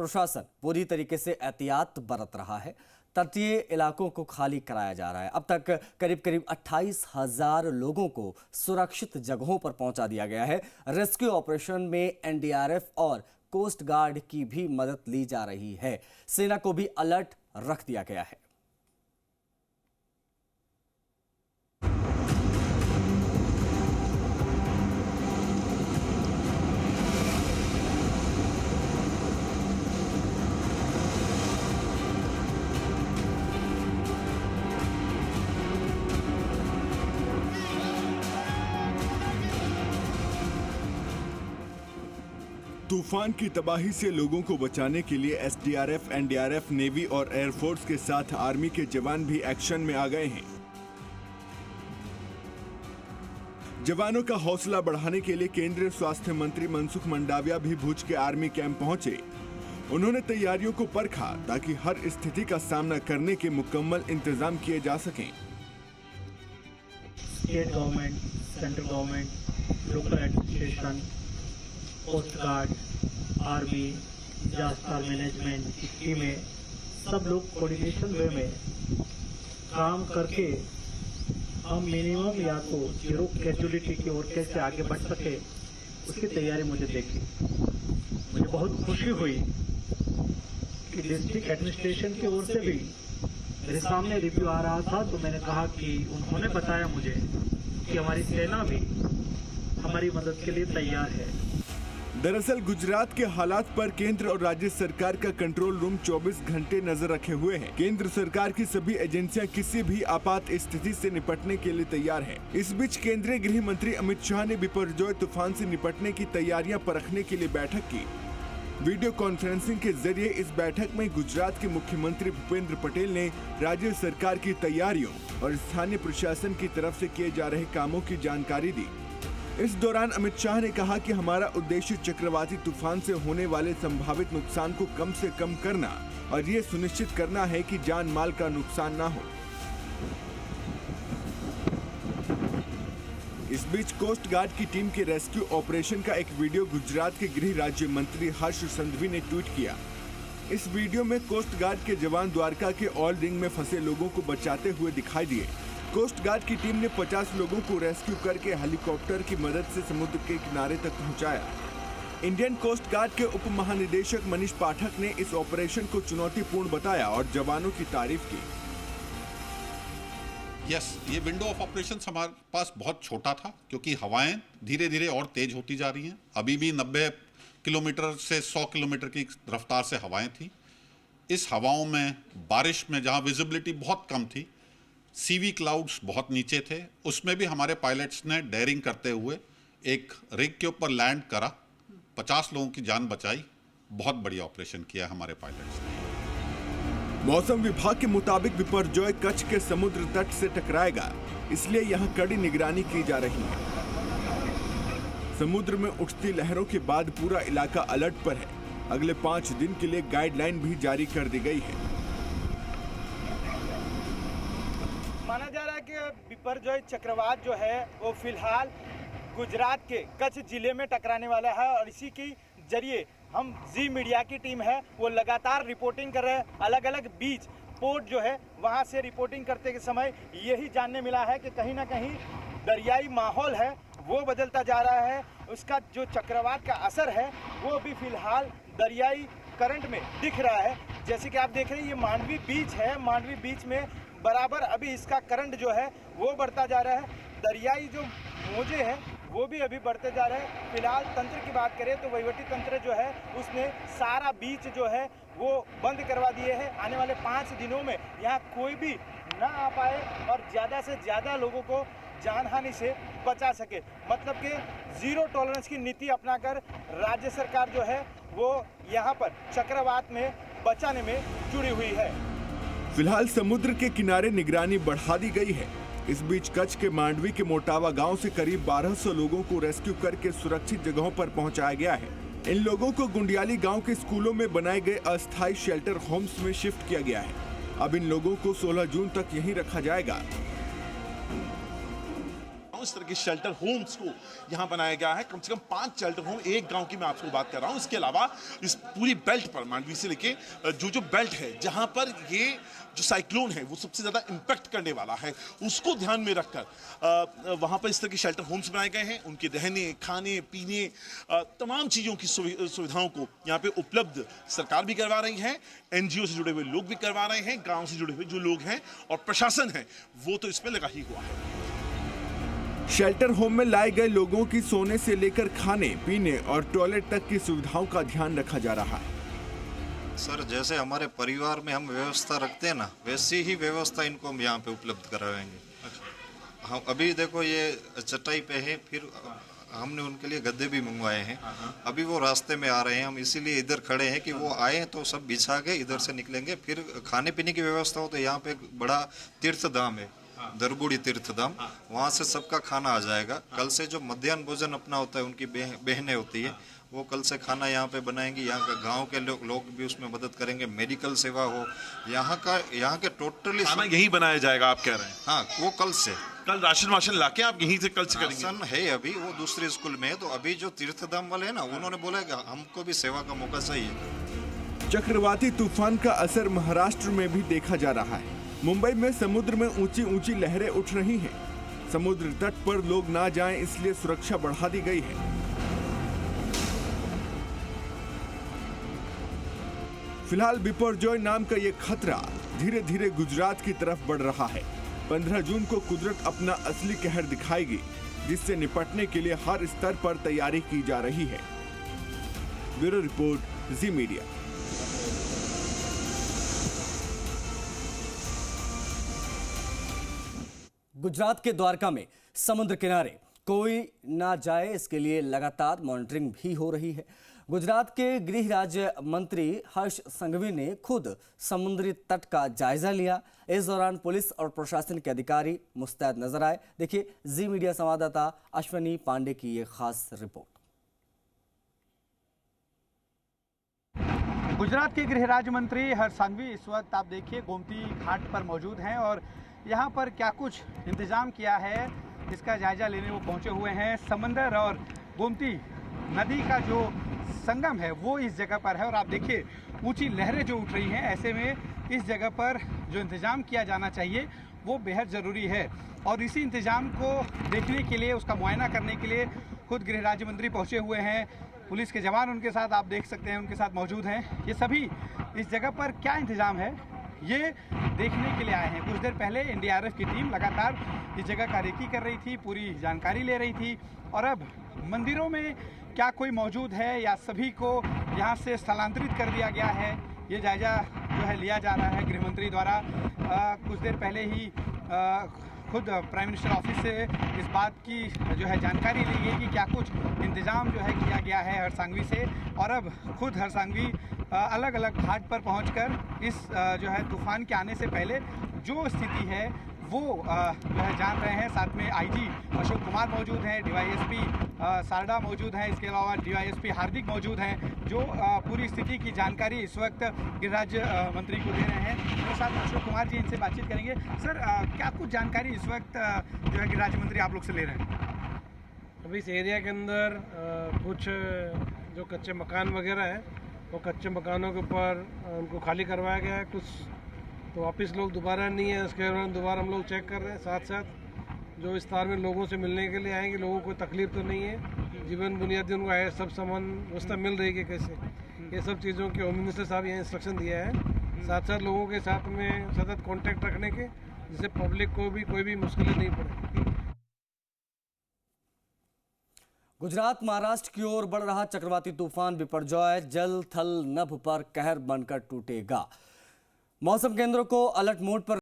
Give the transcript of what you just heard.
प्रशासन पूरी तरीके से एहतियात बरत रहा है। तटीय इलाकों को खाली कराया जा रहा है। अब तक करीब 28,000 लोगों को सुरक्षित जगहों पर पहुंचा दिया गया है। रेस्क्यू ऑपरेशन में एनडीआरएफ और कोस्ट गार्ड की भी मदद ली जा रही है। सेना को भी अलर्ट रख दिया गया है। तूफान की तबाही से लोगों को बचाने के लिए एसडीआरएफ, एनडीआरएफ, नेवी और एयरफोर्स के साथ आर्मी के जवान भी एक्शन में आ गए हैं। जवानों का हौसला बढ़ाने के लिए केंद्रीय स्वास्थ्य मंत्री मनसुख मंडाविया भी भुज के आर्मी कैंप पहुंचे। उन्होंने तैयारियों को परखा ताकि हर स्थिति का सामना करने के मुकम्मल इंतजाम किए जा सकें। State government, central government, local administration, coast guard, army, disaster management टीमें, सब लोग कोऑर्डिनेशन वे में काम करके हम मिनिमम या तो जीरो कैजुअलिटी की ओर कैसे आगे बढ़ सके, उसकी तैयारी मुझे देखी। मुझे बहुत खुशी हुई कि डिस्ट्रिक्ट एडमिनिस्ट्रेशन की ओर से भी मेरे सामने रिव्यू आ रहा था, तो मैंने कहा कि उन्होंने बताया मुझे कि हमारी सेना भी हमारी मदद के लिए तैयार है। दरअसल गुजरात के हालात पर केंद्र और राज्य सरकार का कंट्रोल रूम 24 घंटे नजर रखे हुए है। केंद्र सरकार की सभी एजेंसियां किसी भी आपात स्थिति से निपटने के लिए तैयार हैं। इस बीच केंद्रीय गृह मंत्री अमित शाह ने बिपरजॉय तूफान से निपटने की तैयारियां परखने के लिए बैठक की। वीडियो कॉन्फ्रेंसिंग के जरिए इस बैठक में गुजरात के मुख्यमंत्री भूपेंद्र पटेल ने राज्य सरकार की तैयारियों और स्थानीय प्रशासन की तरफ से किए जा रहे कामों की जानकारी दी। इस दौरान अमित शाह ने कहा कि हमारा उद्देश्य चक्रवाती तूफान से होने वाले संभावित नुकसान को कम से कम करना और ये सुनिश्चित करना है कि जान माल का नुकसान ना हो। इस बीच कोस्ट गार्ड की टीम के रेस्क्यू ऑपरेशन का एक वीडियो गुजरात के गृह राज्य मंत्री हर्ष संघवी ने ट्वीट किया। इस वीडियो में कोस्ट गार्ड के जवान द्वारका के ऑल रिंग में फंसे लोगों को बचाते हुए दिखाई दिए। कोस्ट गार्ड की टीम ने 50 लोगों को रेस्क्यू करके हेलीकॉप्टर की मदद से समुद्र के किनारे तक पहुंचाया। इंडियन कोस्ट गार्ड के उप महानिदेशक मनीष पाठक ने इस ऑपरेशन को चुनौतीपूर्ण बताया और जवानों की तारीफ की। ये विंडो ऑफ ऑपरेशंस हमारे पास बहुत छोटा था क्योंकि हवाएं धीरे धीरे और तेज होती जा रही हैं। अभी भी 90 किलोमीटर से 100 किलोमीटर की रफ्तार से हवाएं थी। इस हवाओं में, बारिश में जहां विजिबिलिटी बहुत कम थी, सीवी क्लाउड्स बहुत नीचे थे, उसमें भी हमारे पायलट्स ने डेयरिंग करते हुए एक रिग के ऊपर लैंड करा, 50 लोगों की जान बचाई। बहुत बढ़िया ऑपरेशन किया हमारे पायलट्स ने। मौसम विभाग के मुताबिक बिपरजॉय कच्छ के समुद्र तट से टकराएगा, इसलिए यहां कड़ी निगरानी की जा रही है। समुद्र में उठती लहरों के बाद पूरा इलाका अलर्ट पर है। अगले 5 दिन के लिए गाइडलाइन भी जारी कर दी गई है। माना जा रहा है कि बिपरजॉय चक्रवात जो है वो फिलहाल गुजरात के कच्छ जिले में टकराने वाला है और इसी के जरिए हम जी मीडिया की टीम है वो लगातार रिपोर्टिंग कर रहे हैं। अलग अलग बीच पोर्ट जो है वहां से रिपोर्टिंग करते के समय यही जानने मिला है कि कहीं ना कहीं दरियाई माहौल है वो बदलता जा रहा है। उसका जो चक्रवात का असर है वो भी फिलहाल दरियाई करंट में दिख रहा है। जैसे कि आप देख रहे हैं ये मांडवी बीच है। मांडवी बीच में बराबर अभी इसका करंट जो है वो बढ़ता जा रहा है। दरियाई जो मौजे हैं वो भी अभी बढ़ते जा रहे हैं। फिलहाल तंत्र की बात करें तो वहीवटी तंत्र जो है उसने सारा बीच जो है वो बंद करवा दिए हैं। आने वाले 5 दिनों में यहाँ कोई भी ना आ पाए और ज़्यादा से ज़्यादा लोगों को जानहानि से बचा सके। मतलब कि जीरो टॉलरेंस की नीति अपनाकर राज्य सरकार जो है वो यहाँ पर चक्रवात में बचाने में जुड़ी हुई है। फिलहाल समुद्र के किनारे निगरानी बढ़ा दी गई है। इस बीच कच्छ के मांडवी के मोटावा गांव से करीब 1200 लोगों को रेस्क्यू करके सुरक्षित जगहों पर पहुंचाया गया है। इन लोगों को गुंडियाली गांव के स्कूलों में बनाए गए अस्थायी शेल्टर होम्स में शिफ्ट किया गया है। अब इन लोगों को 16 जून तक यहीं रखा जाएगा। हूँ, इस तरह के शेल्टर होम्स को यहाँ बनाया गया है। कम से कम 5 शेल्टर होम एक गांव की मैं आपको बात कर रहा हूँ। इसके अलावा इस पूरी बेल्ट पर, मांडवी से लेके जो बेल्ट है, जहाँ पर ये जो साइक्लोन है वो सबसे ज़्यादा इम्पैक्ट करने वाला है, उसको ध्यान में रखकर वहाँ पर इस तरह के शेल्टर होम्स बनाए गए हैं। उनके रहने, खाने, पीने, तमाम चीज़ों की सुविधाओं को यहाँ पे उपलब्ध सरकार भी करवा रही है, NGO से जुड़े हुए लोग भी करवा रहे हैं, गांव से जुड़े हुए जो लोग हैं और प्रशासन है वो तो इसमें लगा ही हुआ है। शेल्टर होम में लाए गए लोगों की सोने से लेकर खाने, पीने और टॉयलेट तक की सुविधाओं का ध्यान रखा जा रहा है। सर, जैसे हमारे परिवार में हम व्यवस्था रखते हैं ना, वैसी ही व्यवस्था इनको हम यहाँ पे उपलब्ध कराएंगे। हम अभी देखो ये चटाई पे है, फिर हमने उनके लिए गद्दे भी मंगवाए हैं। अभी वो रास्ते में आ रहे हैं, हम इसीलिए इधर खड़े हैं कि वो आए तो सब बिछा के इधर से निकलेंगे। फिर खाने पीने की व्यवस्था हो तो यहाँ पे बड़ा तीर्थ धाम है, दरगुड़ी तीर्थ धाम, वहाँ से सबका खाना आ जाएगा। कल से जो मध्याह्न भोजन अपना होता है, उनकी बहनें होती है, वो कल से खाना यहाँ पे बनाएंगी। यहाँ का गांव के लोग भी उसमें मदद करेंगे। मेडिकल सेवा हो, यहाँ के टोटली खाना यही बनाया जाएगा आप कह रहे हैं? हाँ, वो कल से। कल राशन लाके आप यहीं से कल से करेंगे? राशन है अभी, वो दूसरे स्कूल में है। तो अभी जो तीर्थधाम वाले हैं ना, उन्होंने बोला कि हमको भी सेवा का मौका चाहिए। चक्रवाती तूफान का असर महाराष्ट्र में भी देखा जा रहा है। मुंबई में समुद्र में ऊंची ऊंची लहरें उठ रही हैं। समुद्र तट पर लोग ना जाएं, इसलिए सुरक्षा बढ़ा दी गई है। फिलहाल बिपरजॉय नाम का ये खतरा धीरे धीरे गुजरात की तरफ बढ़ रहा है। 15 जून को कुदरत अपना असली कहर दिखाएगी, जिससे निपटने के लिए हर स्तर पर तैयारी की जा रही है। ब्यूरो रिपोर्ट, जी मीडिया। गुजरात के द्वारका में समुद्र किनारे कोई ना जाए, इसके लिए लगातार मॉनिटरिंग भी हो रही है। गुजरात के गृह राज्य मंत्री हर्ष संघवी ने खुद समुद्री तट का जायजा लिया। इस दौरान पुलिस और प्रशासन के अधिकारी मुस्तैद नजर आए। देखिए जी मीडिया संवाददाता अश्विनी पांडे की ये खास रिपोर्ट। गुजरात के गृह राज्य मंत्री हर्ष संघवी इस वक्त आप देखिए गोमती घाट पर मौजूद हैं और यहाँ पर क्या कुछ इंतजाम किया है इसका जायजा लेने वो पहुंचे हुए हैं। समंदर और गोमती नदी का जो संगम है वो इस जगह पर है और आप देखिए ऊंची लहरें जो उठ रही हैं, ऐसे में इस जगह पर जो इंतजाम किया जाना चाहिए वो बेहद ज़रूरी है। और इसी इंतजाम को देखने के लिए, उसका मुआयना करने के लिए खुद गृह राज्य मंत्री पहुंचे हुए हैं। पुलिस के जवान उनके साथ आप देख सकते हैं, उनके साथ मौजूद हैं। ये सभी इस जगह पर क्या इंतजाम है ये देखने के लिए आए हैं। कुछ देर पहले NDRF की टीम लगातार इस जगह का रेकी कर रही थी, पूरी जानकारी ले रही थी और अब मंदिरों में क्या कोई मौजूद है या सभी को यहाँ से स्थलांतरित कर दिया गया है, ये जायजा जो है लिया जा रहा है गृह मंत्री द्वारा। कुछ देर पहले ही खुद प्राइम मिनिस्टर ऑफिस से इस बात की जो है जानकारी ली गई कि क्या कुछ इंतजाम जो है किया गया है हर्ष संघवी से। और अब खुद हर्ष संघवी अलग अलग घाट पर पहुंचकर इस जो है तूफान के आने से पहले जो स्थिति है वो जो है जान रहे हैं। साथ में IG अशोक कुमार मौजूद हैं, DYSP सारडा मौजूद हैं, इसके अलावा DYSP हार्दिक मौजूद हैं, जो पूरी स्थिति की जानकारी इस वक्त गृह राज्य मंत्री को दे रहे हैं। मेरे साथ अशोक कुमार जी, इनसे बातचीत करेंगे। सर, क्या कुछ जानकारी इस वक्त जो है गृह राज्य मंत्री आप लोग से ले रहे हैं? अभी इस एरिया के अंदर कुछ जो कच्चे मकान वगैरह हैं वो कच्चे मकानों के ऊपर उनको खाली करवाया गया है। कुछ तो वापस लोग दोबारा नहीं है, उसके बाद दोबारा हम लोग चेक कर रहे हैं। साथ साथ जो विस्तार में लोगों से मिलने के लिए आएंगे, लोगों को तकलीफ तो नहीं है, जीवन बुनियादी उनको है, सब सामान व्यवस्था मिल रही है कैसे, ये सब चीज़ों के होम मिनिस्टर साहब यहाँ इंस्ट्रक्शन दिया है। साथ साथ लोगों के साथ में सतत कॉन्टैक्ट रखने के, जिससे पब्लिक को भी कोई भी मुश्किलें नहीं पड़े। गुजरात महाराष्ट्र की ओर बढ़ रहा चक्रवाती तूफान बिपरजॉय जल थल नभ पर कहर बनकर टूटेगा। मौसम केंद्र को अलर्ट मोड पर